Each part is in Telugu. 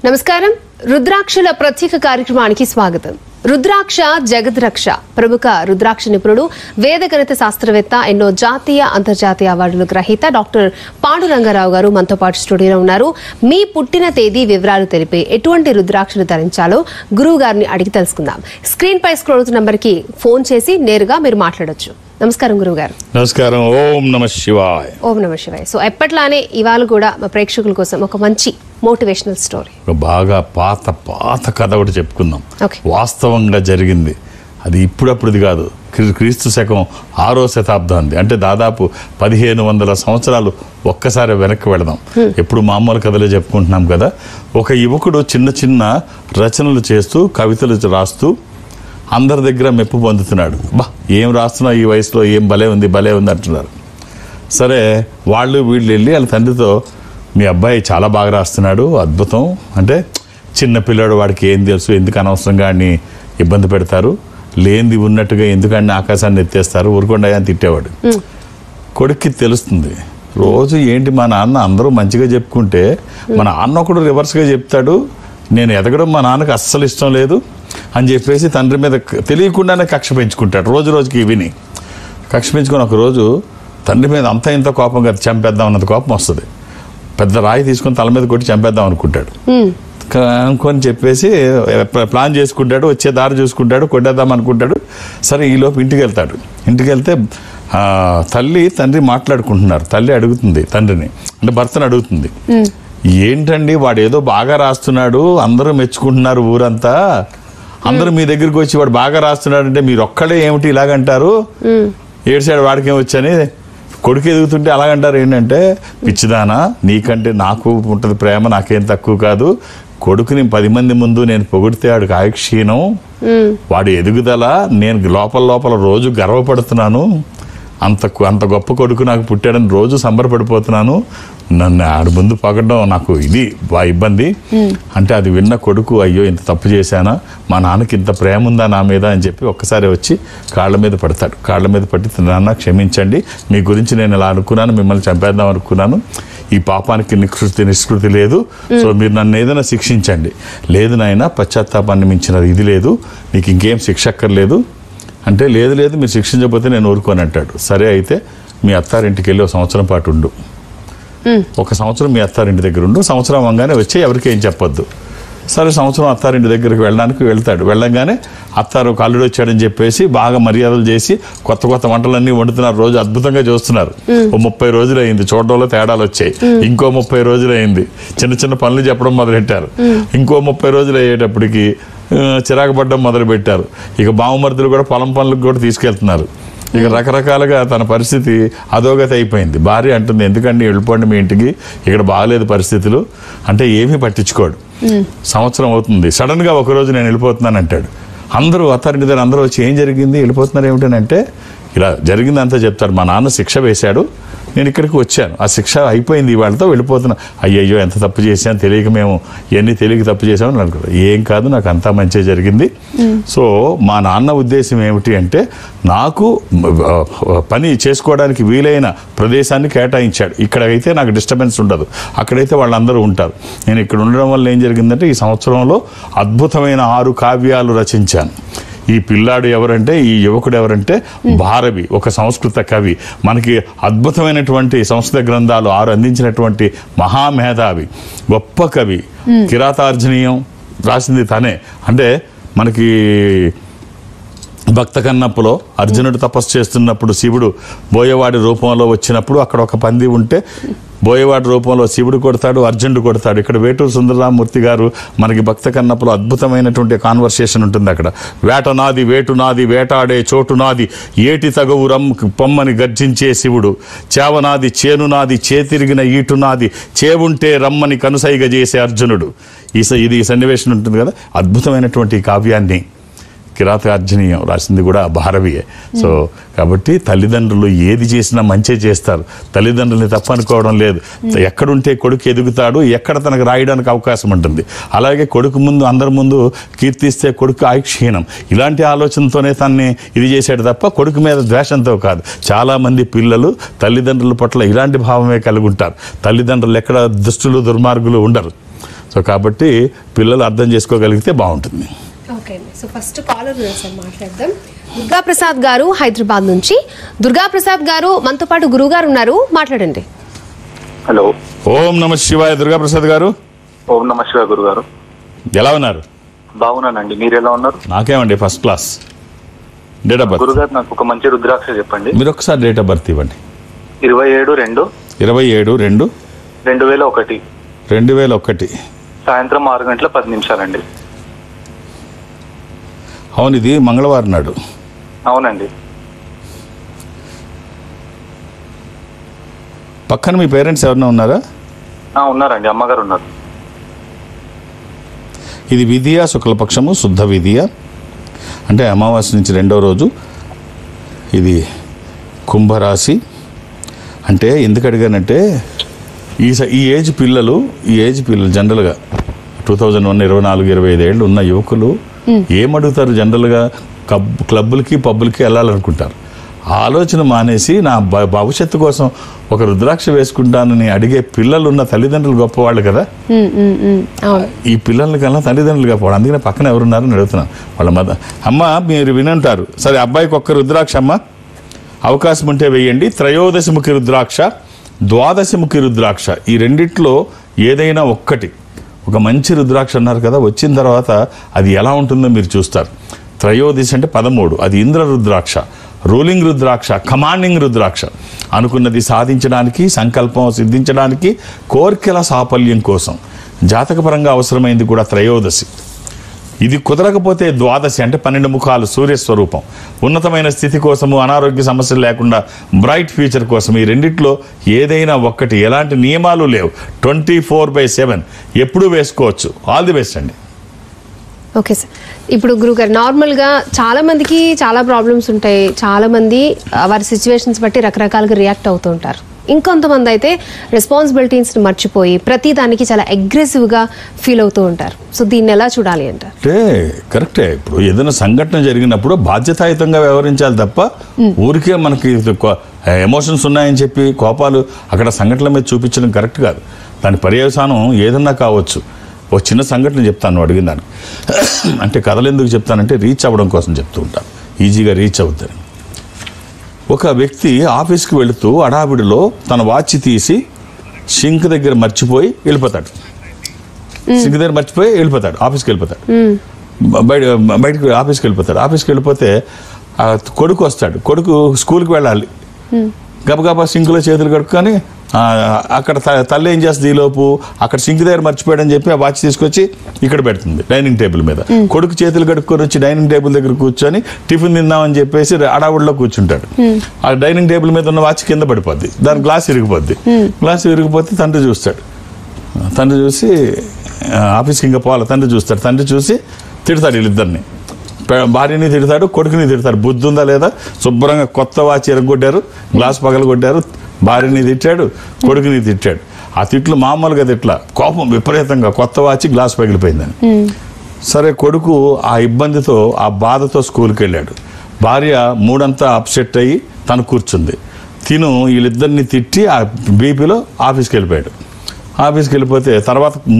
నమస్కారం. రుద్రాక్షల ప్రత్యేక కార్యక్రమానికి స్వాగతం. రుద్రాక్ష జగద్రక్ష. ప్రముఖ రుద్రాక్ష నిపుణుడు, వేద గణిత శాస్త్రవేత్త, ఎన్నో జాతీయ అంతర్జాతీయ అవార్డుల గ్రహీత డాక్టర్ పాండురంగారావు గారు మనతో పాటు స్టూడియోలో ఉన్నారు. మీ పుట్టిన తేదీ వివరాలు తెలిపే ఎటువంటి రుద్రాక్షలు ధరించాలో గురువు గారిని అడిగి తెలుసుకుందాం. స్క్రీన్ పై స్క్రోల్ అవుతున్న నంబర్కి ఫోన్ చేసి నేరుగా మీరు మాట్లాడొచ్చు. నమస్కారం గురువు గారు. నమస్కారం. ఓం నమ శివాయ. ఓం నమ శివాయ. సో ఎప్పట్లానే ఇవాళ కూడా మా ప్రేక్షకుల కోసం ఒక మంచి మోటివేషనల్ స్టోరీ, బాగా పాత కథ ఒకటి చెప్పుకుందాం. Okay. వాస్తవంగా జరిగింది. అది ఇప్పుడప్పుడుది కాదు, క్రీస్తు శకం 6వ శతాబ్దాన్ని, అంటే దాదాపు 1500 సంవత్సరాలు ఒక్కసారి వెనక్కి వెళదాం. ఎప్పుడు మామూలు కథలే చెప్పుకుంటున్నాం కదా. ఒక యువకుడు చిన్న చిన్న రచనలు చేస్తూ, కవితలు రాస్తూ అందరి దగ్గర మెప్పు పొందుతున్నాడు. ఏం రాస్తున్నావు ఈ వయసులో, ఏం భలే ఉంది అంటున్నారు. సరే, వీళ్ళు వెళ్ళి వాళ్ళ తండ్రితో, మీ అబ్బాయి చాలా బాగా రాస్తున్నాడు, అద్భుతం, అంటే చిన్న పిల్లాడు, వాడికి ఏం తెలుసు, ఎందుకు అనవసరంగా అని ఇబ్బంది పెడతారు, లేనిది ఉన్నట్టుగా ఎందుకని ఆకాశాన్ని ఎత్తేస్తారు, ఊరుకుండా అని తిట్టేవాడు. కొడుక్కి తెలుస్తుంది, రోజు ఏంటి మా నాన్న అందరూ మంచిగా చెప్పుకుంటే మా నాన్న ఒకడు రివర్స్గా చెప్తాడు, నేను ఎదగడం మా నాన్నకు అస్సలు ఇష్టం లేదు అని చెప్పేసి తండ్రి మీద తెలియకుండానే కక్ష పెంచుకుంటాడు. రోజుకి విని కక్ష పెంచుకొని ఒకరోజు తండ్రి మీద అంత ఇంత కోపంగా చంపేద్దాం అన్నది కోపం వస్తుంది. పెద్ద రాయి తీసుకొని తల మీద కొట్టి చంపేద్దాం అనుకుంటాడు. అనుకొని చెప్పేసి ప్లాన్ చేసుకుంటాడు, వచ్చే దారి చూసుకుంటాడు, కొట్టేద్దాం అనుకుంటాడు. సరే, ఈలోపు ఇంటికి వెళ్తే తండ్రి మాట్లాడుకుంటున్నారు. తల్లి అడుగుతుంది తండ్రిని, అంటే భర్తను అడుగుతుంది, ఏంటండి వాడు ఏదో బాగా రాస్తున్నాడు, అందరూ మెచ్చుకుంటున్నారు, ఊరంతా అందరూ మీ దగ్గరికి వచ్చి వాడు బాగా రాస్తున్నాడు అంటే మీరు ఒక్కడే ఏమిటి ఇలాగంటారు, ఏడ్చాడు వాడికేం వచ్చని కొడుకు ఎదుగుతుంటే అలాగంటారు. ఏంటంటే, పిచ్చిదానా, నీకంటే నాకు ఉంటుంది ప్రేమ, నాకేం తక్కువ కాదు, కొడుకుని 10 మంది ముందు నేను పొగిడితే వాడికి ఆయుక్షీణం, వాడు ఎదుగుదల నేను లోపల రోజు గర్వపడుతున్నాను, అంత గొప్ప కొడుకు నాకు పుట్టాడని రోజు సంబరపడిపోతున్నాను, నన్ను ఆడి ముందు పొగడడం నాకు ఇది ఇబ్బంది అంటే, అది విన్న కొడుకు, అయ్యో ఇంత తప్పు చేశానా, మా నాన్నకి ఇంత ప్రేమ ఉందా నా మీద అని చెప్పి ఒక్కసారి వచ్చి కాళ్ళ మీద పడతాడు. కాళ్ళ మీద పట్టి, నాన్న క్షమించండి, మీ గురించి నేను ఇలా అనుకున్నాను, మిమ్మల్ని చంపేద్దాం అనుకున్నాను, ఈ పాపానికి నిష్కృతి లేదు, సో మీరు నన్ను ఏదైనా శిక్షించండి. లేదు నాయన, పశ్చాత్తాపాన్ని మించినది ఇది లేదు, నీకు ఇంకేం శిక్ష అక్కర్లేదు అంటే, లేదు మీరు శిక్షించకపోతే నేను ఊరుకొని అంటాడు. సరే, అయితే మీ అత్తారింటికి వెళ్ళి 1 సంవత్సరం పాటు ఉండు, 1 సంవత్సరం మీ అత్తారింటి దగ్గర ఉండు, సంవత్సరం అవ్వగానే వచ్చి ఎవరికి ఏం చెప్పొద్దు. సరే, సంవత్సరం అత్తారింటి దగ్గరికి వెళ్ళడానికి వెళ్తాడు. వెళ్ళంగానే అత్తారు అల్లుడు వచ్చాడని చెప్పేసి బాగా మర్యాదలు చేసి కొత్త వంటలన్నీ వండుతున్నారు, రోజు అద్భుతంగా చూస్తున్నారు. 30 రోజులు అయింది, చూడడంలో తేడాలు వచ్చాయి. ఇంకో 30 రోజులు అయింది, చిన్న పనులు చెప్పడం మొదలెట్టారు. ఇంకో 30 రోజులు అయ్యేటప్పటికి చిరాకు పడ్డం మొదలు పెట్టారు. ఇక బావమరుదులు కూడా పొలం పనులకు కూడా తీసుకెళ్తున్నారు. ఇక రకరకాలుగా తన పరిస్థితి అధోగతి అయిపోయింది. భార్య అంటుంది, ఎందుకండి వెళ్ళిపోండి మీ ఇంటికి, ఇక్కడ బాగలేదు పరిస్థితులు అంటే, ఏమీ పట్టించుకోడు. సంవత్సరం అవుతుంది, సడన్ గా ఒకరోజు నేను వెళ్ళిపోతున్నాను అంటాడు. అందరూ అత్తారింటి దగ్గర అందరూ వచ్చి, ఏం జరిగింది, వెళ్ళిపోతున్నారు ఏమిటనంటే, ఇలా జరిగిందంతా చెప్తారు. మా నాన్న శిక్ష వేశాడు, నేను ఇక్కడికి వచ్చాను, ఆ శిక్ష అయిపోయింది, వాళ్ళతో వెళ్ళిపోతున్నా. అయ్యయ్యో ఎంత తప్పు చేశాను, తెలియక మేము ఇవన్నీ తెలియక తప్పు చేసామని అనుకుంటాం. ఏం కాదు, నాకు అంతా మంచిగా జరిగింది. సో మా నాన్న ఉద్దేశం ఏమిటి అంటే, నాకు పని చేసుకోవడానికి వీలైన ప్రదేశాన్ని కేటాయించాడు. ఇక్కడైతే నాకు డిస్టర్బెన్స్ ఉండదు, అక్కడైతే వాళ్ళందరూ ఉంటారు. నేను ఇక్కడ ఉండడం వల్ల ఏం జరిగిందంటే, ఈ సంవత్సరంలో అద్భుతమైన 6 కావ్యాలు రచించాను. ఈ పిల్లాడు ఎవరంటే, ఈ యువకుడు ఎవరంటే భారవి, ఒక సంస్కృత కవి, మనకి అద్భుతమైనటువంటి సంస్కృత గ్రంథాలు 6 అందించినటువంటి మహామేధావి, గొప్ప కవి. కిరాతార్జునీయం రాసింది తనే. అంటే మనకి భక్త కన్నప్పలో అర్జునుడు తపస్సు చేస్తున్నప్పుడు శివుడు బోయవాడి రూపంలో వచ్చినప్పుడు అక్కడ ఒక పంది ఉంటే బోయవాడి రూపంలో శివుడు కొడతాడు, అర్జునుడు కొడతాడు. ఇక్కడ వేటూరు సుందరరామూర్తి గారు మనకి భక్త కన్నప్పలో అద్భుతమైనటువంటి కాన్వర్సేషన్ ఉంటుంది. అక్కడ వేట నాది, వేటు నాది, వేటాడే చోటు నాది, ఏటి తగవు పొమ్మని గర్జించే శివుడు, చేవనాది, చేను నాది, చేతిరిగిన ఈటు నాది, చేవుంటే రమ్మని కనుసైగ చేసే అర్జునుడు. ఇది సన్నివేశం ఉంటుంది కదా. అద్భుతమైనటువంటి కావ్యాన్ని కిరాతార్జునీయం రాసింది కూడా భారవియే. సో కాబట్టి తల్లిదండ్రులు ఏది చేసినా మంచి చేస్తారు, తల్లిదండ్రులని తప్పనుకోవడం లేదు. ఎక్కడుంటే కొడుకు ఎదుగుతాడు, ఎక్కడ తనకు రాయడానికి అవకాశం ఉంటుంది. అలాగే కొడుకు ముందు అందరి ముందు కీర్తిస్తే కొడుకు ఆయుక్షీణం, ఇలాంటి ఆలోచనతోనే తనని ఇది చేశాడు తప్ప కొడుకు మీద ద్వేషంతో కాదు. చాలామంది పిల్లలు తల్లిదండ్రుల పట్ల ఇలాంటి భావమే కలిగి ఉంటారు. తల్లిదండ్రులు ఎక్కడ దుష్టులు దుర్మార్గులు ఉండరు. సో కాబట్టి పిల్లలు అర్థం చేసుకోగలిగితే బాగుంటుంది. ఓకే అండి. సో ఫస్ట్ కాలర్ సార్ మాట్లాడదాం. దుర్గాప్రసాద్ గారు హైదరాబాద్ నుంచి. దుర్గాప్రసాద్ గారు మనతో పాటు గురువు గారు ఉన్నారు, మాట్లాడండి. హలో. ఓం నమ శివాయ. దుర్గాప్రసాద్ గారు. ఓం నమ శివాయ గురుగారు. ఎలా ఉన్నారు? బాగున్నానండి, మీరు ఎలా ఉన్నారు? నాకేమండి first class. Date of birth గురుగారు, నాకు ఒక మంచి రుద్రాక్ష చెప్పండి. మీరు ఒకసారి డేట్ ఆఫ్ బర్త్ ఇవ్వండి. 27/2/2001 2001 సాయంత్రం 6:10 అండి. అవును, ఇది మంగళవారం నాడు. అవునండి. పక్కన మీ పేరెంట్స్ ఎవరైనా ఉన్నారా? ఉన్నారండి, అమ్మగారు ఉన్నారు. ఇది విధియ శుక్లపక్షము, శుద్ధ విధియ అంటే అమావాస్య నుంచి రెండో రోజు. ఇది కుంభరాశి. అంటే ఎందుకు అడిగానంటే ఈ ఏజ్ పిల్లలు జనరల్గా 2001, 24, 25 ఏళ్ళు ఉన్న యువకులు ఏమడుగుతారు? జనరల్గా క్లబ్బులకి పబ్బులకి వెళ్ళాలనుకుంటారు. ఆలోచన మానేసి నా భవిష్యత్తు కోసం ఒక రుద్రాక్ష వేసుకుంటానని అడిగే పిల్లలు ఉన్న తల్లిదండ్రులు గొప్పవాళ్ళు కదా. ఈ పిల్లల కన్నా తల్లిదండ్రులు గొప్పవాళ్ళు. అందుకనే పక్కన ఎవరున్నారని అడుగుతున్నాను. వాళ్ళ అమ్మ మీరు వినంటారు, సరే అబ్బాయికి ఒక్క రుద్రాక్ష అమ్మ అవకాశం ఉంటే వేయండి. 13ముఖి రుద్రాక్ష, 12ముఖి రుద్రాక్ష, ఈ రెండిట్లో ఏదైనా ఒక్కటి, ఒక మంచి రుద్రాక్ష అన్నారు కదా, వచ్చిన తర్వాత అది ఎలా ఉంటుందో మీరు చూస్తారు. 13 అంటే 13, అది ఇంద్ర రుద్రాక్ష, రూలింగ్ రుద్రాక్ష, కమాండింగ్ రుద్రాక్ష. అనుకున్నది సాధించడానికి, సంకల్పం సిద్ధించడానికి, కోరికల సాఫల్యం కోసం జాతకపరంగా అవసరమైంది కూడా 13. ఇది కుదరకపోతే 12 అంటే 12 ముఖాలు, సూర్యస్వరూపం, ఉన్నతమైన స్థితి కోసము, అనారోగ్య సమస్యలు లేకుండా బ్రైట్ ఫ్యూచర్ కోసం. ఈ రెండిట్లో ఏదైనా ఒక్కటి, ఎలాంటి నియమాలు లేవు, 24/7 ఎప్పుడూ వేసుకోవచ్చు. ఆల్ ది బెస్ట్ అండి. Okay sir. ఇప్పుడు గురుగారు, నార్మల్గా చాలా మందికి చాలా ప్రాబ్లమ్స్ ఉంటాయి. చాలా మంది వారి సిచ్యువేషన్స్ బట్టి రకరకాలుగా రియాక్ట్ అవుతూ ఉంటారు. ఇంకొంతమంది అయితే రెస్పాన్సిబిలిటీస్ని మర్చిపోయి ప్రతి దానికి చాలా అగ్రెసివ్గా ఫీల్ అవుతూ ఉంటారు. సో దీన్ని ఎలా చూడాలి అంటారు? అంటే కరెక్టే. ఇప్పుడు ఏదైనా సంఘటన జరిగినప్పుడు బాధ్యతాయుతంగా వ్యవహరించాలి తప్ప ఊరికే మనకి ఎమోషన్స్ ఉన్నాయని చెప్పి కోపాలు అక్కడ సంఘటనల మీద చూపించడం కరెక్ట్ కాదు. దాని పర్యవసానం ఏదన్నా కావచ్చు. ఒక చిన్న సంఘటన చెప్తాను అడిగినాను. అంటే కథలు ఎందుకు చెప్తానంటే రీచ్ అవ్వడం కోసం చెప్తూ ఉంటాను, ఈజీగా రీచ్ అవుతాను. ఒక వ్యక్తి ఆఫీస్కి వెళుతూ అడావిడిలో తన వాచ్ తీసి సింక్ దగ్గర మర్చిపోయి వెళ్ళిపోతాడు. ఆఫీస్కి వెళ్ళిపోతాడు. బయటకు ఆఫీస్కి వెళ్ళిపోతే కొడుకు వస్తాడు. కొడుకు స్కూల్కి వెళ్ళాలి. గబగబా సింకులో చేతులు కడుక్కొని అక్కడ తల్లి ఏం చేస్తుంది, ఈలోపు అక్కడ సింక్ దగ్గర మర్చిపోయాడని చెప్పి ఆ వాచ్ తీసుకొచ్చి ఇక్కడ పెడుతుంది డైనింగ్ టేబుల్ మీద. కొడుకు చేతులు కడుక్కొని వచ్చి డైనింగ్ టేబుల్ దగ్గర కూర్చొని టిఫిన్ తిందామని చెప్పేసి అడావుడిలో కూర్చుంటాడు. ఆ డైనింగ్ టేబుల్ మీద ఉన్న వాచ్ కింద పడిపోద్ది, దాని గ్లాస్ విరిగిపోద్ది. గ్లాస్ విరిగిపోతే తండ్రి చూస్తాడు. తండ్రి చూసి ఆఫీస్కి ఇంకా పోవాలి. తండ్రి చూసి తిడతాడు వీళ్ళిద్దరిని. భార్యని తిడతాడు, కొడుకుని తిడతాడు. బుద్ధి ఉందా లేదా? శుభ్రంగా కొత్త వాచ్ ఎరగొట్టారు, గ్లాస్ పగలగొట్టారు. భార్యని తిట్టాడు, కొడుకుని తిట్టాడు. ఆ తిట్లు మామూలుగా తిట్ల, కోపం విపరీతంగా, కొత్త వాచ్ గ్లాస్ పగిలిపోయిందని. సరే కొడుకు ఆ ఇబ్బందితో, ఆ బాధతో స్కూల్కి వెళ్ళాడు. భార్య మూడంతా అప్సెట్ అయ్యి తను కూర్చుంది. వీళ్ళిద్దరిని తిట్టి ఆ బీపీలో ఆఫీస్కి వెళ్ళిపోయాడు. ఆఫీస్కి వెళ్ళిపోతే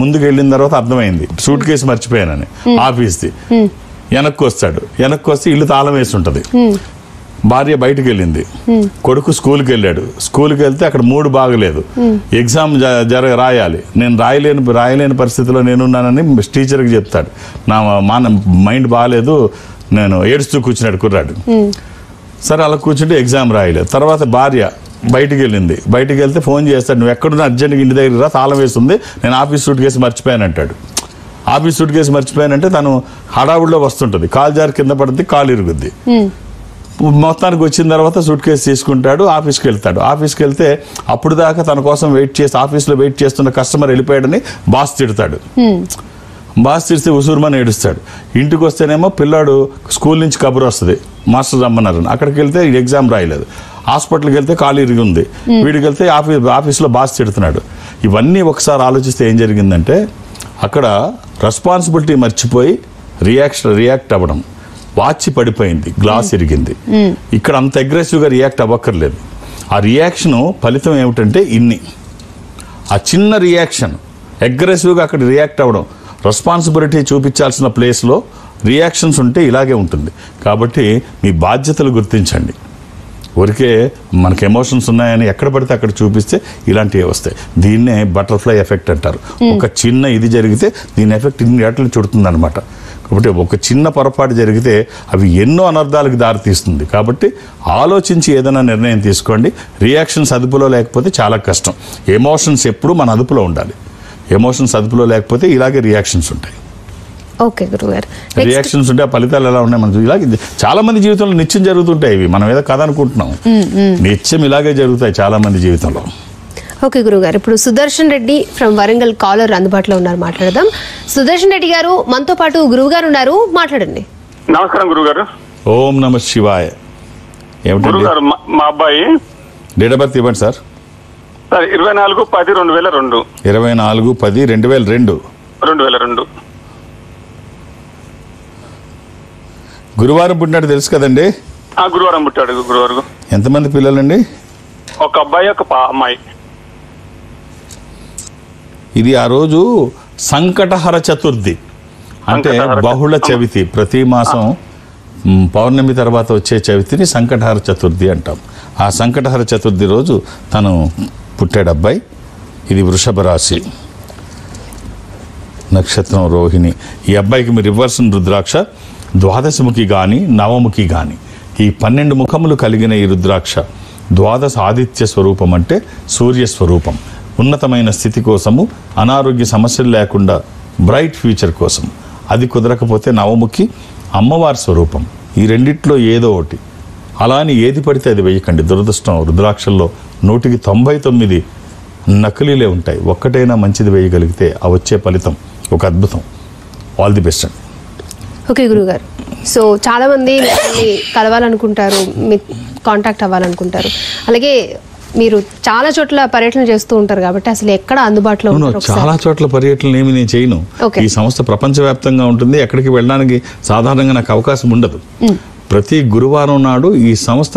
ముందుకు వెళ్ళిన తర్వాత అర్థమైంది సూట్ కేసు మర్చిపోయానని. ఆఫీస్ది వెనక్కి వస్తే ఇల్లు తాళం వేసి ఉంటుంది. భార్య బయటకు వెళ్ళింది, కొడుకు స్కూల్కి వెళ్ళాడు. స్కూల్కి వెళ్తే అక్కడ మూడు బాగలేదు, ఎగ్జామ్ రాయాలి. నేను రాయలేని పరిస్థితిలో నేనున్నానని టీచర్కి చెప్తాడు. నా మైండ్ బాగాలేదు, నేను ఏడుస్తూ కూర్చున్నాడు కుర్రాడు. సరే అలా కూర్చుంటే ఎగ్జామ్ రాయలేదు. తర్వాత భార్య బయటికి వెళ్తే ఫోన్ చేస్తాడు, నువ్వు ఎక్కడున్నా అర్జెంట్గా ఇంటి దగ్గర రా, తాళం వేస్తుంది, నేను ఆఫీస్ సూట్ కేసు మర్చిపోయానంటాడు. ఆఫీస్ సూట్ కేసు మర్చిపోయానంటే తను హడావుడిలో వస్తుంటుంది, కాలు జారి కింద పడుతుంది, కాలు ఇరుగుద్ది. మొత్తానికి వచ్చిన తర్వాత సూట్ కేసు తీసుకుంటాడు, ఆఫీస్కి వెళ్తాడు. ఆఫీస్కి వెళ్తే అప్పుడు దాకా తన కోసం ఆఫీస్లో వెయిట్ చేస్తున్న కస్టమర్ వెళ్ళిపోయాడని బాస్ తిడతాడు. బాస్ తిడితే ఉసూరుమని ఏడుస్తాడు. ఇంటికి వస్తేనేమో పిల్లాడు స్కూల్ నుంచి కబురు వస్తుంది, మాస్టర్ రమ్మన్నారు. అక్కడికి వెళ్తే ఎగ్జామ్ రాయలేదు. హాస్పిటల్కి వెళ్తే కాలు ఇరిగి ఉంది. వీడికి వెళ్తే ఆఫీస్లో బాస్ తిడుతున్నాడు. ఇవన్నీ ఒకసారి ఆలోచిస్తే ఏం జరిగిందంటే అక్కడ రెస్పాన్సిబిలిటీ మర్చిపోయి రియాక్ట్ అవ్వడం. వాచ్ పడిపోయింది, గ్లాస్ ఇరిగింది. ఇక్కడ అంత అగ్రెసివ్గా రియాక్ట్ అవ్వక్కర్లేదు. ఆ రియాక్షన్ ఫలితం ఏమిటంటే ఆ చిన్న రియాక్షన్ అగ్రెసివ్గా అక్కడ రియాక్ట్ అవ్వడం. రెస్పాన్సిబిలిటీ చూపించాల్సిన ప్లేస్లో రియాక్షన్స్ ఉంటే ఇలాగే ఉంటుంది. కాబట్టి మీ బాధ్యతలు గుర్తించండి. ఊరికే మనకి ఎమోషన్స్ ఉన్నాయని ఎక్కడ పడితే అక్కడ చూపిస్తే ఇలాంటివి వస్తాయి. దీన్నే బటర్ఫ్లై ఎఫెక్ట్ అంటారు. ఒక చిన్న ఇది జరిగితే దీని ఎఫెక్ట్ ఇన్ని ఏటలు చుడుతుంది అనమాట. కాబట్టి ఒక చిన్న పొరపాటు జరిగితే అవి ఎన్నో అనర్థాలకు దారితీస్తుంది. కాబట్టి ఆలోచించి ఏదైనా నిర్ణయం తీసుకోండి. రియాక్షన్స్ అదుపులో లేకపోతే చాలా కష్టం. ఎమోషన్స్ ఎప్పుడు మన అదుపులో ఉండాలి. ఎమోషన్స్ అదుపులో లేకపోతే ఇలాగే రియాక్షన్స్ ఉంటాయి. ఓకే గురుగారు, రియాక్షన్స్ ఉంటే ఆ ఫలితాలు ఎలా ఉన్నాయి మనకి ఇలాగే చాలా మంది జీవితంలో నిత్యం జరుగుతుంటాయి. ఇవి మనం ఏదో కథ అనుకుంటున్నాం, నిత్యం ఇలాగే జరుగుతాయి చాలా మంది జీవితంలో. ఓకే గురుగారు, ఇప్పుడు సుదర్శన్ రెడ్డి ఫ్రమ్ వరంగల్ కాలర్ అందుబాటులో ఉన్నారు, మాట్లాడదాం. సుదర్శన్ రెడ్డి గారు మనతో పాటు గురువు గారు ఉన్నారు, మాట్లాడండి. నమస్కారం గురుగారు. ఓం నమ శివాయ. ఏమిటండి గురుగారు, మా అబ్బాయి డేట్ ఆఫ్ బర్త్ ఇవ్వండి సార్. 24/10/2002. 24/10/2002. గురువారం పుట్టినట్టు తెలుసు కదండి? గురువారం పుట్టాడు. గురువారు. ఎంతమంది పిల్లలండి? ఒక అబ్బాయి, ఒక అమ్మాయి. ఇది ఆ రోజు సంకటహర చతుర్థి అంటే బహుళ చవితి. ప్రతి మాసం పౌర్ణమి తర్వాత వచ్చే చవితిని సంకటహర చతుర్థి అంటాం. ఆ సంకటహర చతుర్థి రోజు తను పుట్టాడు అబ్బాయి. ఇది వృషభ రాశి, నక్షత్రం రోహిణి. ఈ అబ్బాయికి మీరు రివర్స్ రుద్రాక్ష ద్వాదశముఖి కానీ నవముఖి కానీ ఈ 12 ముఖములు కలిగిన ఈ రుద్రాక్ష ద్వాదశ ఆదిత్య స్వరూపం అంటే సూర్య స్వరూపం. ఉన్నతమైన స్థితి కోసము, అనారోగ్య సమస్యలు లేకుండా బ్రైట్ ఫ్యూచర్ కోసం. అది కుదరకపోతే నవముఖి అమ్మవారి స్వరూపం. ఈ రెండిట్లో ఏదో ఒకటి. అలా అని ఏది పడితే అది వేయకండి. దురదృష్టం, రుద్రాక్షల్లో 199 నకిలీలే ఉంటాయి. ఒక్కటైనా మంచిది వేయగలిగితే ఆ వచ్చే ఫలితం ఒక అద్భుతం. ఆల్ ది బెస్ట్ అండి. ఓకే గురుగారు, సో చాలా మంది మిమ్మల్ని కలవాలనుకుంటారు, మీ కాంటాక్ట్ అవ్వాలనుకుంటారు. అలాగే మీరు చాలా చోట్ల పర్యటన చేస్తూ ఉంటారు కాబట్టి అసలు ఎక్కడ అందుబాటులో ఉంటారు? చాలా చోట్ల పర్యటనలు ఏమి నేను చేయను. ఈ సంస్థ ప్రపంచవ్యాప్తంగా ఉంటుంది. ఎక్కడికి వెళ్ళడానికి సాధారణంగా నాకు అవకాశం ఉండదు. ప్రతి గురువారం నాడు ఈ సంస్థ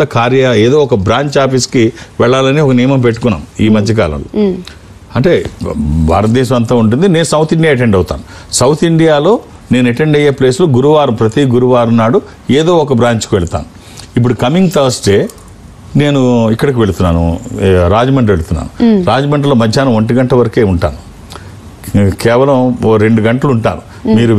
ఏదో ఒక బ్రాంచ్ ఆఫీస్కి వెళ్ళాలని ఒక నియమం పెట్టుకున్నాం ఈ మధ్యకాలంలో. అంటే భారతదేశం అంతా ఉంటుంది. నేను సౌత్ ఇండియా అటెండ్ అవుతాను. సౌత్ ఇండియాలో నేను అటెండ్ అయ్యే ప్లేస్లో ప్రతి గురువారం నాడు ఏదో ఒక బ్రాంచ్కి వెళ్తాను. ఇప్పుడు కమింగ్ థర్స్డే నేను ఇక్కడికి వెళుతున్నాను, రాజమండ్రి వెళుతున్నాను. రాజమండ్రిలో మధ్యాహ్నం 1 గంట వరకే ఉంటాను. కేవలం 2 గంటలు ఉంటాను. మీరు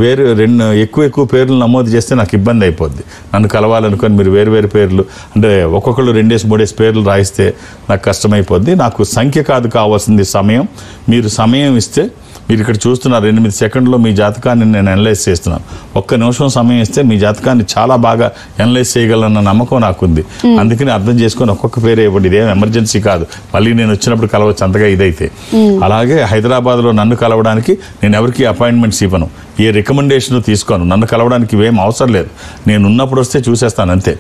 ఎక్కువ పేర్లు నమోదు చేస్తే నాకు ఇబ్బంది అయిపోద్ది. నన్ను కలవాలనుకొని మీరు వేరు పేర్లు అంటే ఒక్కొక్కళ్ళు 2-3 పేర్లు రాయిస్తే నాకు కష్టమైపోద్ది. నాకు సంఖ్య కాదు కావాల్సింది సమయం. మీరు సమయం ఇస్తే, మీరు ఇక్కడ చూస్తున్నారు 8 సెకండ్లో మీ జాతకాన్ని నేను అనలైజ్ చేస్తున్నాను. 1 నిమిషం సమయం ఇస్తే మీ జాతకాన్ని చాలా బాగా అనలైజ్ చేయగలన్న నమ్మకం నాకుంది. అందుకని అర్థం చేసుకొని ఒక్కొక్క పేరు ఇవ్వండి. ఇదేం ఎమర్జెన్సీ కాదు, మళ్ళీ నేను వచ్చినప్పుడు కలవచ్చు అంతగా ఇదైతే. అలాగే హైదరాబాద్లో నన్ను కలవడానికి నేను ఎవరికి అపాయింట్మెంట్స్ ఇవ్వను, ఏ రికమెండేషన్ తీసుకోను. నన్ను కలవడానికి ఇవేం అవసరం లేదు. నేను ఉన్నప్పుడు వస్తే చూసేస్తాను అంతే.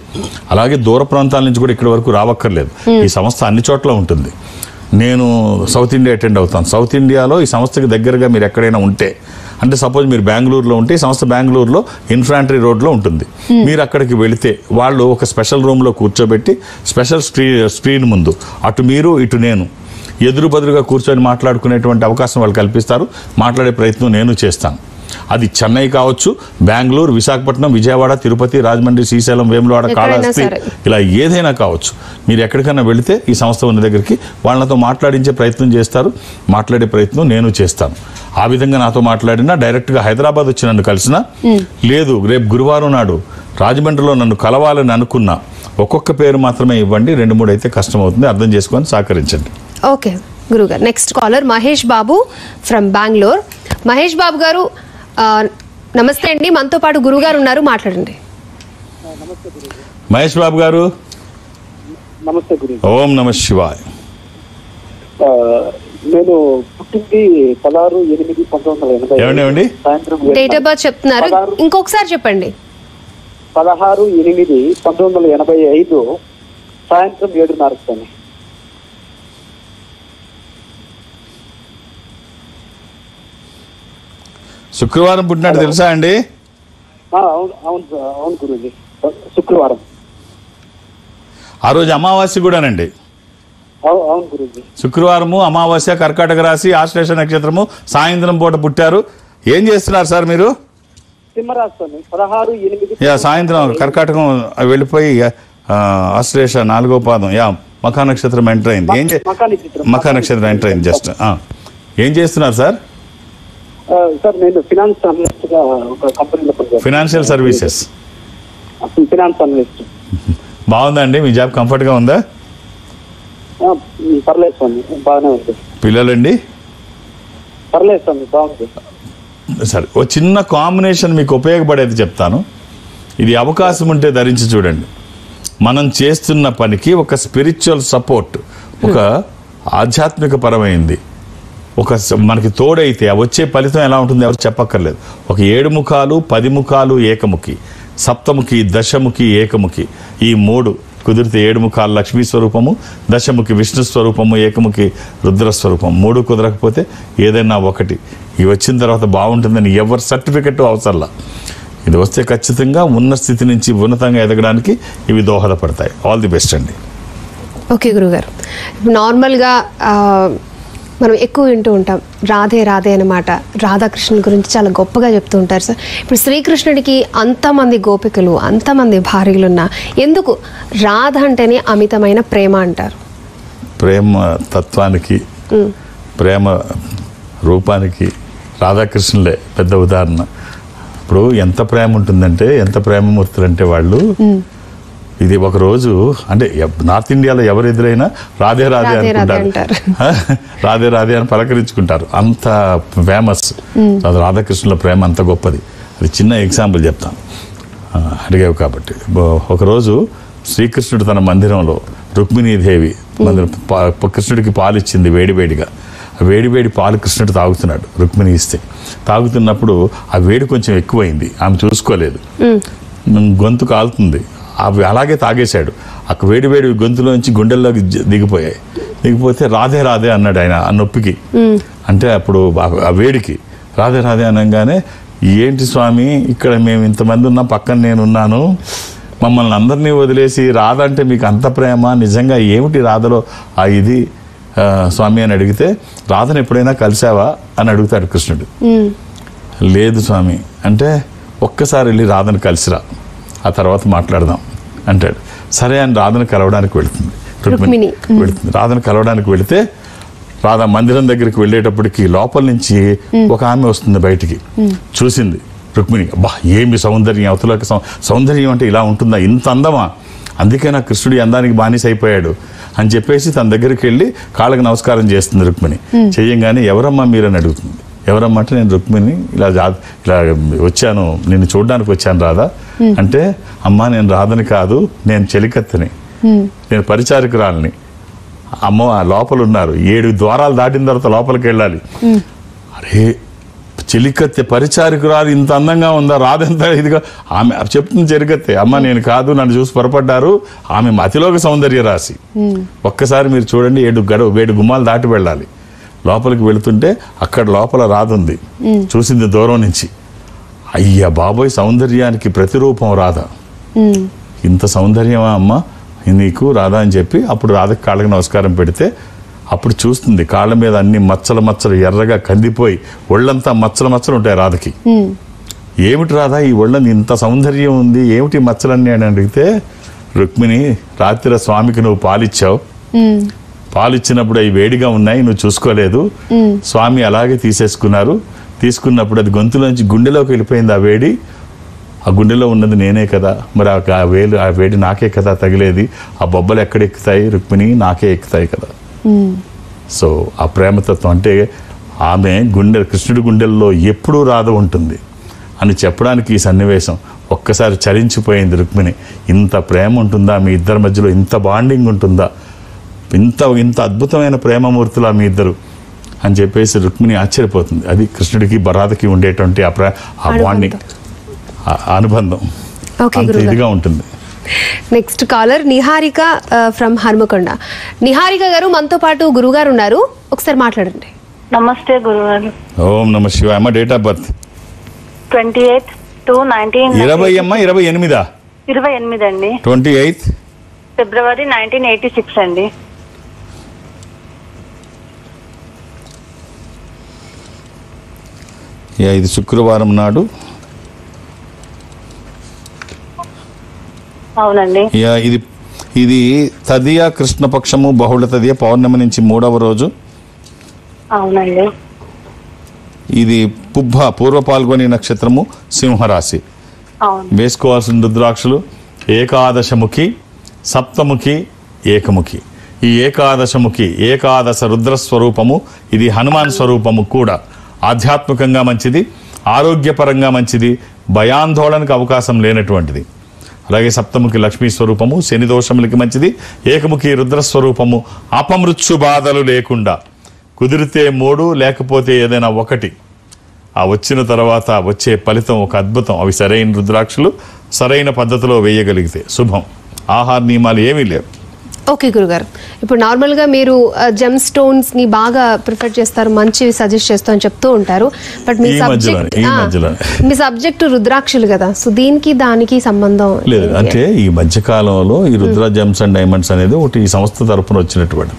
అలాగే దూర ప్రాంతాల నుంచి కూడా ఇక్కడి వరకు రావక్కర్లేదు. ఈ సంస్థ అన్ని చోట్ల ఉంటుంది. నేను సౌత్ ఇండియా అటెండ్ అవుతాను. సౌత్ ఇండియాలో ఈ సంస్థకి దగ్గరగా మీరు ఎక్కడైనా ఉంటే, అంటే సపోజ్ మీరు బెంగళూరులో ఉంటే ఈ సంస్థ బెంగళూరులో ఇన్ఫాంట్రీ రోడ్లో ఉంటుంది. మీరు అక్కడికి వెళితే వాళ్ళు ఒక స్పెషల్ రూమ్లో కూర్చోబెట్టి స్పెషల్ స్క్రీన్ ముందు అటు మీరు ఇటు నేను ఎదురుబదురుగా కూర్చొని మాట్లాడుకునేటువంటి అవకాశం వాళ్ళు కల్పిస్తారు. మాట్లాడే ప్రయత్నం నేను చేస్తాను. అది చెన్నై కావచ్చు, బెంగళూరు, విశాఖపట్నం, విజయవాడ, తిరుపతి, రాజమండ్రి, శ్రీశైలం, వేములవాడ, కాళహస్తి, ఇలా ఏదైనా కావచ్చు. మీరు ఎక్కడికైనా వెళితే ఈ సంస్థ ఉన్న దగ్గరికి వాళ్ళతో మాట్లాడించే ప్రయత్నం చేస్తారు. మాట్లాడే ప్రయత్నం నేను చేస్తాను. ఆ విధంగా నాతో మాట్లాడినా, డైరెక్ట్గా హైదరాబాద్ వచ్చి నన్ను కలిసినా, లేదు రేపు గురువారం నాడు రాజమండ్రిలో నన్ను కలవాలని అనుకున్నా, ఒక్కొక్క పేరు మాత్రమే ఇవ్వండి. 2-3 అయితే కష్టం అవుతుంది. అర్థం చేసుకొని సహకరించండి. ఓకే గురుగారు. Next caller Mahesh Babu from Bengaluru. Mahesh Babu గారు నమస్తే అండి, మనతో పాటు గురుగారు ఉన్నారు, మాట్లాడండి. మహేష్ బాబు గారు నమస్తే గురు. ఓం నమ శివాయ. నేను పుట్టింది 16/8/1980. ఏమండి సాయంత్రం డేట్ ఆఫ్ బర్త్ చెప్తున్నారు, ఇంకొకసారి చెప్పండి. 16/8/1985 సాయంత్రం 7:30. శుక్రవారం పుట్టినట్టు తెలుసా అండి? అవును గురుజీ, శుక్రవారం. ఆ రోజు అమావాస్య కూడానండి. అవును గురుజీ. శుక్రవారము అమావాస్య, కర్కాటక రాశి, ఆశ్లేష నక్షత్రము, సాయంత్రం పూట పుట్టారు. ఏం చేస్తున్నారు సార్ మీరు? సింహరాశి స్వామి 16/8. సాయంత్రం కర్కాటకం వెళ్ళిపోయి ఆశ్లేష 4వ పాదం మఖా నక్షత్రం ఎంటర్ అయింది. మఖా నక్షత్రం ఎంటర్ అయింది. జస్ట్ ఏం చేస్తున్నారు సార్? సార్ నేను ఫినాన్స్ అనలిస్ట్ గా ఒక కంపెనీలో పనిచేస్తాను. Financial services. Finance analyst. బాగుందండి. మీ జాబ్ కంఫర్ట్ గా ఉందా? పర్లేదు స్వామి, బాగానే ఉంది. పిల్లలండి? పర్లేదు స్వామి, బాగుంది. సరే, ఓ చిన్న కాంబినేషన్ మీకు ఉపయోగపడేది చెప్తాను. ఇది అవకాశం ఉంటే ధరించి చూడండి. మనం చేస్తున్న పనికి ఒక స్పిరిచువల్ సపోర్ట్, ఒక ఆధ్యాత్మిక పరమైంది మనకి తోడైతే వచ్చే ఫలితం ఎలా ఉంటుంది ఎవరు చెప్పక్కర్లేదు. ఒక 7 ముఖాలు, 10 ముఖాలు ఏకముఖి, సప్తముఖి, దశముఖి, ఏకముఖి, ఈ 3 కుదిరితే 7 ముఖాలు లక్ష్మీ స్వరూపము, దశముఖి విష్ణు స్వరూపము, ఏకముఖి రుద్రస్వరూపం. 3 కుదరకపోతే ఏదైనా ఒకటి. ఇవి వచ్చిన తర్వాత బాగుంటుందని ఎవరి సర్టిఫికెట్ అవసరంలా. ఇది వస్తే ఖచ్చితంగా ఉన్న స్థితి నుంచి ఉన్నతంగా ఎదగడానికి ఇవి దోహదపడతాయి. ఆల్ ది బెస్ట్ అండి. ఓకే గురుగారు, నార్మల్గా మనం ఎక్కువ వింటూ ఉంటాం రాధే రాధే అన్నమాట. రాధాకృష్ణుని గురించి చాలా గొప్పగా చెప్తూ ఉంటారు సార్. ఇప్పుడు శ్రీకృష్ణుడికి అంతమంది గోపికలు, అంతమంది భార్యలున్నా ఎందుకు రాధ అంటేనే అమితమైన ప్రేమ అంటారు? ప్రేమ తత్వానికి, ప్రేమ రూపానికి రాధాకృష్ణులే పెద్ద ఉదాహరణ. ఇప్పుడు ఎంత ప్రేమ ఉంటుందంటే, ఎంత ప్రేమమూర్తులు అంటే వాళ్ళు. ఇది ఒక రోజు అంటే నార్త్ ఇండియాలో ఎవరు ఎదురైనా రాధే రాధే అనుకుంటారు, రాధే రాధే అని పలకరించుకుంటారు. అంత ఫేమస్ రాధాకృష్ణుల ప్రేమ అంత గొప్పది. అది చిన్న ఎగ్జాంపుల్ చెప్తాను, అడిగావు కాబట్టి. ఒకరోజు శ్రీకృష్ణుడు తన మందిరంలో రుక్మిణీదేవి కృష్ణుడికి పాలు ఇచ్చింది వేడివేడిగా. ఆ వేడివేడి పాలు కృష్ణుడు తాగుతున్నాడు, రుక్మిణి ఇస్తే. తాగుతున్నప్పుడు ఆ వేడి కొంచెం ఎక్కువైంది, ఆమె చూసుకోలేదు, గొంతు కాలుతుంది. అవి అలాగే తాగేశాడు. ఆ వేడి వేడి గొంతులోంచి గుండెల్లోకి దిగిపోతే రాధే రాధే అన్నాడు ఆయన ఆ నొప్పికి. అంటే అప్పుడు ఆ వేడికి రాధే రాధే అనగానే, ఏంటి స్వామి ఇక్కడ మేము ఇంతమంది ఉన్నాం, పక్కన నేనున్నాను, మమ్మల్ని అందరినీ వదిలేసి రాధ అంటే మీకు అంత ప్రేమ, నిజంగా ఏమిటి రాధలో ఆ ఇది స్వామి అని అడిగితే, రాధను ఎప్పుడైనా కలిసావా అని అడుగుతాడు కృష్ణుడు. లేదు స్వామి అంటే, ఒక్కసారి వెళ్ళి రాధను కలిసిరా, ఆ తర్వాత మాట్లాడదాం అంటాడు. సరే అని రాధను కలవడానికి వెళుతుంది, రుక్మిణి వెళుతుంది. రాధను కలవడానికి వెళితే రాధా మందిరం దగ్గరికి వెళ్ళేటప్పటికి లోపల నుంచి ఒక ఆమె వస్తుంది బయటికి. చూసింది రుక్మిణి, అబ్బా ఏమి సౌందర్యం, అవతలకి సౌందర్యం అంటే ఇలా ఉంటుందా, ఇంత అందమా, అందుకే నా కృష్ణుడి అందానికి బానిస అయిపోయాడు అని చెప్పేసి తన దగ్గరికి వెళ్ళి కాళ్ళకి నమస్కారం చేస్తుంది రుక్మిణి. చెయ్యంగానే ఎవరమ్మా మీరని అడుగుతుంది. ఎవరమ్మా అంటే, నేను రుక్మిణి ఇలా వచ్చాను, నిన్ను చూడడానికి వచ్చాను రాధా అంటే, అమ్మా నేను రాధని కాదు, నేను చెలికత్తెని, నేను పరిచారికురాలని. అమ్మ లోపల ఉన్నారు, 7 ద్వారాలు దాటిన తర్వాత లోపలికి వెళ్ళాలి. అరే చెలికత్తె పరిచారికురాలు ఇంత అందంగా ఉందా, రాధంత ఇదిగా. ఆమె చెప్తుంది చెలికత్తె, అమ్మ నేను కాదు, నన్ను చూసి పొరపడ్డారు, ఆమె అతిలోక సౌందర్య రాశి. ఒక్కసారి మీరు చూడండి, 7 గుమ్మాలు దాటి వెళ్ళాలి. లోపలికి వెళుతుంటే అక్కడ లోపల రాధ ఉంది, చూసింది దూరం నుంచి. అయ్యా బాబోయ్, సౌందర్యానికి ప్రతిరూపం రాధ. ఇంత సౌందర్యమా అమ్మ నీకు రాధా అని చెప్పి అప్పుడు రాధకి కాళ్ళకి నమస్కారం పెడితే, అప్పుడు చూస్తుంది కాళ్ళ మీద అన్ని మచ్చలు మచ్చలు ఎర్రగా కందిపోయి ఒళ్ళంతా మచ్చలు మచ్చలు ఉంటాయి రాధకి. ఏమిటి రాధా ఈ ఒళ్ళని ఇంత సౌందర్యం ఉంది, ఏమిటి మచ్చలన్నీ అని అడిగితే, రుక్మిణి రాత్రి స్వామికి నువ్వు పాలిచ్చావు, పాలిచ్చినప్పుడు అవి వేడిగా ఉన్నాయి, నువ్వు చూసుకోలేదు, స్వామి అలాగే తీసేసుకున్నారు, తీసుకున్నప్పుడు అది గొంతులోంచి గుండెలోకి వెళ్ళిపోయింది ఆ వేడి, ఆ గుండెలో ఉన్నది నేనే కదా, మరి ఆ వేడి నాకే కదా తగిలేది, ఆ బొబ్బలు ఎక్కడ ఎక్కుతాయి రుక్మిణి, నాకే ఎక్కుతాయి కదా. సో ఆ ప్రేమతత్వం అంటే ఆమె కృష్ణుడి గుండెల్లో ఎప్పుడూ రాధ ఉంటుంది అని చెప్పడానికి ఈ సన్నివేశం. ఒక్కసారి చలించిపోయింది రుక్మిణి, ఇంత ప్రేమ ఉంటుందా మీ ఇద్దరి మధ్యలో, ఇంత బాండింగ్ ఉంటుందా, ఇంత అద్భుతమైన ప్రేమమూర్తులా మీ ఇద్దరు అని చెప్పేసి రుక్మిణి ఆశ్చర్యపోతుంది. అది కృష్ణుడికి రాధకి ఉండేటువంటి ఆ బాండింగ్, అనుబంధం అంత ఇదిగా ఉంటుంది. Next caller Niharika from Hanumakonda. Niharika గారు మనతో పాటు గురుగారు ఉన్నారు, ఒకసారి మాట్లాడండి. నమస్తే గురుగారు. ఓం నమ శివాయ. అమ్మ డేట్ ఆఫ్ బర్త్ 28/2/19. 20 అమ్మా 28 28 అండి. 28 ఫిబ్రవరి 1986 అండి. ఇది శుక్రవారం నాడు. అవునండి. ఇది తదియ కృష్ణపక్షము బహుళ తదియ పౌర్ణమి నుంచి 3వ రోజు. అవునండి. ఇది పుబ్బ పూర్వ పాల్గొని నక్షత్రము సింహరాశి. వేసుకోవాల్సిన రుద్రాక్షలు ఏకాదశముఖి, సప్తముఖి, ఏకముఖి. ఈ ఏకాదశముఖి ఏకాదశ రుద్రస్వరూపము, ఇది హనుమాన్ స్వరూపము కూడా. ఆధ్యాత్మికంగా మంచిది, ఆరోగ్యపరంగా మంచిది, భయాందోళనకు అవకాశం లేనటువంటిది. అలాగే సప్తముఖి లక్ష్మీ స్వరూపము, శని దోషములకి మంచిది. ఏకముఖి రుద్రస్వరూపము అపమృత్యు బాధలు లేకుండా, కుదిరితే 3 లేకపోతే ఏదైనా 1, ఆ వచ్చిన తర్వాత వచ్చే ఫలితం ఒక అద్భుతం. అవి సరైన రుద్రాక్షలు సరైన పద్ధతిలో వేయగలిగితే శుభం. ఆహార నియమాలు ఏమీ లేవు. ఓకే గురుగారు, ఇప్పుడు నార్మల్గా మీరు జెమ్ స్టోన్స్ ని బాగా ప్రిఫర్ చేస్తారు, మంచివి సజెస్ట్ చేస్తూ అని చెప్తూ ఉంటారు. బట్ మీ సబ్జెక్ట్ రుద్రాక్షలు కదా, సో దీనికి దానికి సంబంధం లేదు. అంటే ఈ మధ్య కాలంలో ఈ రుద్ర జెమ్స్ అండ్ డైమండ్స్ అనేది ఒకటి ఈ సంస్థ తరపున వచ్చినటువంటి.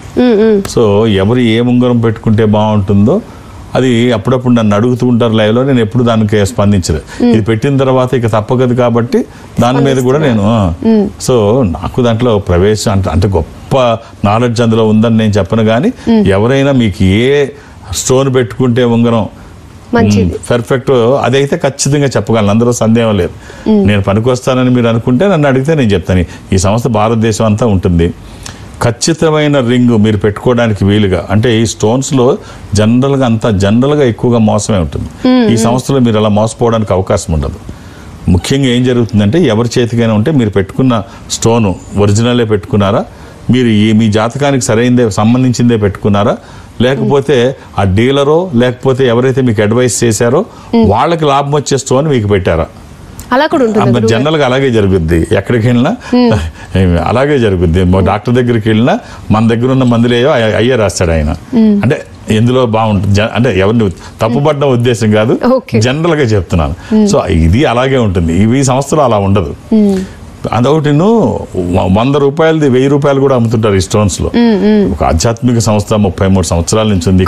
సో ఎవరు ఏ ఉంగరం పెట్టుకుంటే బాగుంటుందో అది అప్పుడప్పుడు నన్ను అడుగుతూ ఉంటారు లైవ్లో. నేను ఎప్పుడు దానికి స్పందించలేదు. ఇది పెట్టిన తర్వాత ఇక తప్పకదు కాబట్టి దాని మీద కూడా నేను సో నాకు దాంట్లో ప్రవేశం అంటే గొప్ప నాలెడ్జ్ అందులో ఉందని నేను చెప్పను. కానీ ఎవరైనా మీకు ఏ స్టోన్ పెట్టుకుంటే ఉంగరం పర్ఫెక్ట్ అదైతే ఖచ్చితంగా చెప్పగలను, అందులో సందేహం లేదు. నేను పనికొస్తానని మీరు అనుకుంటే నన్ను అడిగితే నేను చెప్తాను. ఈ సంస్థ భారతదేశం అంతా ఉంటుంది. ఖచ్చితమైన రింగ్ మీరు పెట్టుకోవడానికి వీలుగా, అంటే ఈ స్టోన్స్లో జనరల్గా ఎక్కువగా మోసమే ఉంటుంది. ఈ సంస్థలో మీరు అలా మోసపోవడానికి అవకాశం ఉండదు. ముఖ్యంగా ఏం జరుగుతుందంటే ఎవరి చేతికైనా ఉంటే మీరు పెట్టుకున్న స్టోను ఒరిజినలే పెట్టుకున్నారా, మీరు మీ జాతకానికి సరైనదే సంబంధించిందే పెట్టుకున్నారా, లేకపోతే ఆ డీలరో లేకపోతే ఎవరైతే మీకు అడ్వైస్ చేశారో వాళ్ళకి లాభం వచ్చే స్టోన్ మీకు పెట్టారా, అలా కూడా ఉంటుంది. జనరల్గా అలాగే జరుగుద్ది. ఎక్కడికి వెళ్ళినా అలాగే జరుగుద్ది. డాక్టర్ దగ్గరికి వెళ్ళినా మన దగ్గర ఉన్న మందులేయో అయ్యే రాస్తాడు ఆయన. అంటే ఎందులో బాగుంటుంది అంటే ఎవరిని తప్పుపడ్డం ఉద్దేశం కాదు, జనరల్ గా చెప్తున్నాను. సో ఇది అలాగే ఉంటుంది. ఇవి సంస్థలు అలా ఉండదు. అదొకటి 100 రూపాయలది 1000 రూపాయలు కూడా అమ్ముతుంటారు ఈ స్టోన్స్ లో. ఒక ఆధ్యాత్మిక సంస్థ 33 సంవత్సరాల నుంచి ఉంది.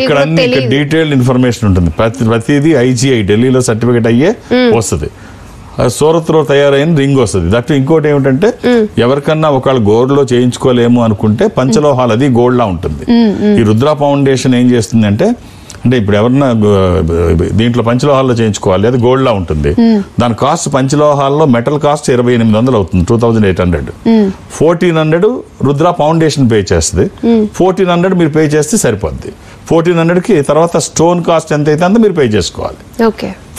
ఇక్కడ అన్ని డీటెయిల్డ్ ఇన్ఫర్మేషన్ ఉంటుంది. ప్రతిదీ IGI ఢిల్లీలో సర్టిఫికేట్ అయ్యే వస్తుంది. సూరత్ లో తయారైన రింగ్ వస్తుంది. దట్ ఇంకోటి ఏమిటంటే ఎవరికన్నా ఒకళ్ళు గోల్డ్ లో చేయించుకోలేము అనుకుంటే పంచలోహాలు, అది గోల్డ్ లా ఉంటుంది. ఈ రుద్ర ఫౌండేషన్ ఏం చేస్తుందంటే, అంటే ఇప్పుడు ఎవరన్నా దీంట్లో పంచలోహాల్లో చేయించుకోవాలి, అది గోల్డ్ లా ఉంటుంది. దాని కాస్ట్ పంచలోహాల్లో మెటల్ కాస్ట్ 2800 అవుతుంది, 2800. 1400 రుద్ర ఫౌండేషన్ పే చేస్తుంది. 1400 మీరు పే చేస్తే సరిపోద్ది. 1400కి తర్వాత స్టోన్ కాస్ట్ ఎంత అయితే అంత మీరు పే చేసుకోవాలి.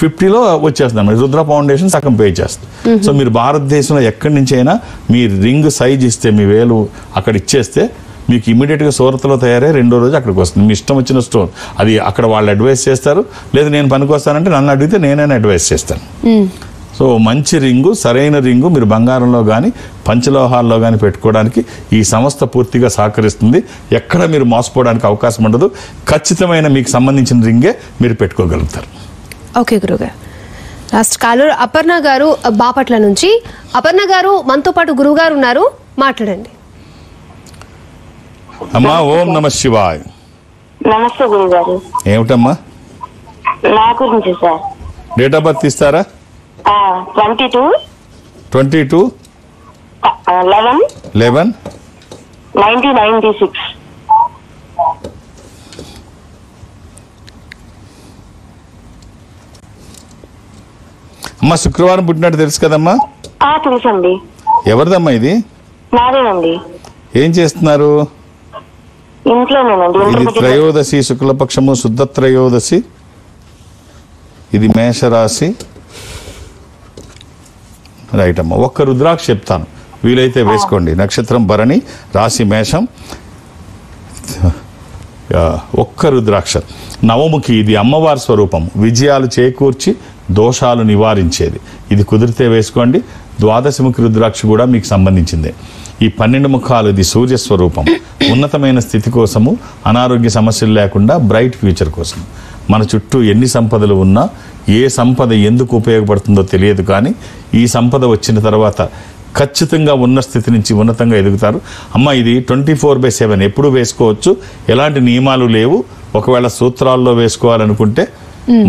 50లో వచ్చేస్తుంది అన్నమాట. రుద్ర ఫౌండేషన్ సగం పే చేస్తుంది. సో మీరు భారతదేశంలో ఎక్కడి నుంచి అయినా మీ రింగ్ సైజ్ ఇస్తే, మీ వేలు అక్కడ ఇచ్చేస్తే మీకు ఇమీడియట్గా సూరత్లో తయారై 2వ రోజు అక్కడికి వస్తుంది. మీ ఇష్టం వచ్చిన స్టోన్ అది అక్కడ వాళ్ళు అడ్వైస్ చేస్తారు. లేదా నేను పనికొస్తానంటే నన్ను అడిగితే నేనైనా అడ్వైస్ చేస్తాను. సో మంచి రింగు, సరైన రింగు మీరు బంగారంలో కానీ పంచలోహాల్లో కానీ పెట్టుకోవడానికి ఈ సంస్థ పూర్తిగా సహకరిస్తుంది. ఎక్కడ మీరు మోసపోవడానికి అవకాశం ఉండదు. ఖచ్చితమైన మీకు సంబంధించిన రింగే మీరు పెట్టుకోగలుగుతారు. ఓకే గురుగారు. లాస్ట్ కాలర్ అపర్ణ గారు బాపట్ల నుంచి. అపర్ణ గారు మనతో పాటు గురువు గారు ఉన్నారు, మాట్లాడండి. అమ్మా ఓం నమ శివాయ్. నమస్తే గురుగారు. ఏమిటమ్మా? నా గురించి సార్. డేట్ ఆఫ్ బర్త్ ఇస్తారా? 22/11/1996. అమ్మా శుక్రవారం పుట్టినట్టు తెలుసు కదమ్మా? తెలుసండి. ఎవరిదమ్మా ఇది? నాదేనండి. ఏం చేస్తున్నారు? ఇంట్లోనేనండి. ఇది త్రయోదశి, శుక్లపక్షము, శుద్ధ త్రయోదశి. ఇది మేషరాశి. రైట్ అమ్మా. ఒక్క రుద్రాక్ష చెప్తాను, వీలైతే వేసుకోండి. నక్షత్రం భరణి, రాశి మేషం. ఒక్క రుద్రాక్ష నవముఖి. ఇది అమ్మవారి స్వరూపం, విజయాలు చేకూర్చి దోషాలు నివారించేది. ఇది కుదిరితే వేసుకోండి. ద్వాదశముఖి రుద్రాక్ష కూడా మీకు సంబంధించిందే. ఈ 12 ముఖాలు ఇది సూర్యస్వరూపం. ఉన్నతమైన స్థితి కోసము, అనారోగ్య సమస్యలు లేకుండా బ్రైట్ ఫ్యూచర్ కోసం. మన చుట్టూ ఎన్ని సంపదలు ఉన్నా ఏ సంపద ఎందుకు ఉపయోగపడుతుందో తెలియదు, కానీ ఈ సంపద వచ్చిన తర్వాత ఖచ్చితంగా ఉన్న స్థితి నుంచి ఉన్నతంగా ఎదుగుతారు. అమ్మ ఇది 24/7 ఎప్పుడు వేసుకోవచ్చు, ఎలాంటి నియమాలు లేవు. ఒకవేళ సూత్రాల్లో వేసుకోవాలనుకుంటే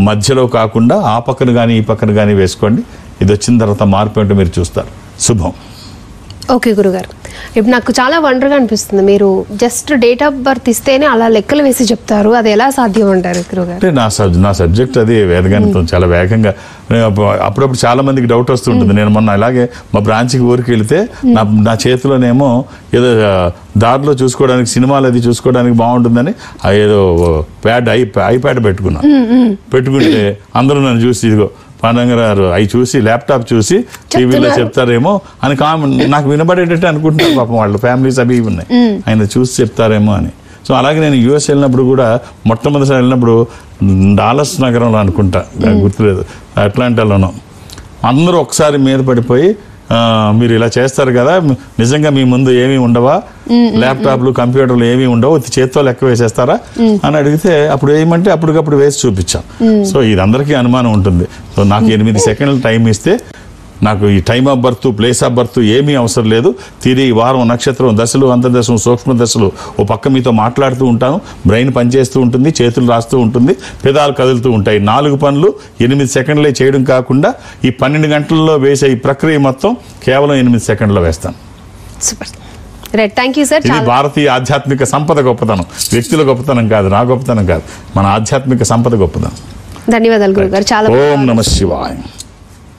మధ్యలో కాకుండా ఆ పక్కన కానీ ఈ పక్కన కానీ వేసుకోండి. ఇది వచ్చిన తర్వాత మార్పు ఏంటో మీరు చూస్తారు. శుభం. ఓకే గురుగారు, ఇప్పుడు నాకు చాలా వండర్గా అనిపిస్తుంది. మీరు జస్ట్ డేట్ ఆఫ్ బర్త్ ఇస్తేనే అలా లెక్కలు వేసి చెప్తారు. అది ఎలా సాధ్యం అంటారు గురుగారు? అంటే నా సబ్జెక్ట్ అది వేదగణితం. చాలా వేగంగా అప్పుడప్పుడు చాలా మందికి డౌట్ వస్తుంటుంది. నేను మొన్న ఇలాగే మా బ్రాంచ్కి ఊరికి వెళితే నా చేతిలోనేమో ఏదో దారిలో చూసుకోవడానికి, సినిమాలు అది చూసుకోవడానికి బాగుంటుందని ఏదో ఐప్యాడ్ పెట్టుకుంటే అందరూ నన్ను చూసి ఇదిగో పాండంగారు అవి చూసి ల్యాప్టాప్ చూసి టీవీలో చెప్తారేమో అని నాకు వినబడేటట్టు అనుకుంటున్నారు పాపం. వాళ్ళు ఫ్యామిలీస్ అవి ఉన్నాయి, ఆయన చూసి చెప్తారేమో అని. సో అలాగే నేను యూఎస్ వెళ్ళినప్పుడు కూడా మొట్టమొదటిసారి వెళ్ళినప్పుడు డాలస్ నగరంలో అనుకుంటా, గుర్తులేదు, అట్లాంటాలోనో అందరూ ఒకసారి మీద పడిపోయి మీరు ఇలా చేస్తారు కదా, నిజంగా మీ ముందు ఏమీ ఉండవా, ల్యాప్టాప్లు కంప్యూటర్లు ఏమీ ఉండవు, చేత్తో లెక్క వేసేస్తారా అని అడిగితే అప్పుడు ఏమంటే అప్పటికప్పుడు వేసి చూపించాం. సో ఇది అందరికీ అనుమానం ఉంటుంది. సో నాకు 8 సెకండ్లు టైం ఇస్తే నాకు ఈ time of birth, place of birth ఏమీ అవసరం లేదు. తిరిగి వారం, నక్షత్రం, దశలు, అంతర్దశలు, సూక్ష్మ దశలు ఓ పక్క మీతో మాట్లాడుతూ ఉంటాను, బ్రెయిన్ పనిచేస్తూ ఉంటుంది, చేతులు రాస్తూ ఉంటుంది, పెదాలు కదులుతూ ఉంటాయి. 4 పనులు 8 సెకండ్లే చేయడం కాకుండా ఈ 12 గంటల్లో వేసే ఈ ప్రక్రియ మొత్తం కేవలం 8 సెకండ్లో వేస్తాను. Super, right, thank you sir. ఇది భారతీయ ఆధ్యాత్మిక సంపద గొప్పతనం, వ్యక్తుల గొప్పతనం కాదు, నా గొప్పతనం కాదు, మన ఆధ్యాత్మిక సంపద గొప్పతనం. ధన్యవాదాలు గురుగారు, చాలా ఓం నమః శివాయ.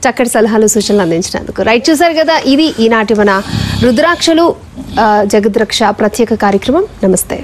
చక్కటి సలహాలు సూచనలు అందించినందుకు. రైట్, చూసారు కదా, ఇది ఈనాటి మన రుద్రాక్షలు జగద్రక్ష ప్రత్యేక కార్యక్రమం. నమస్తే.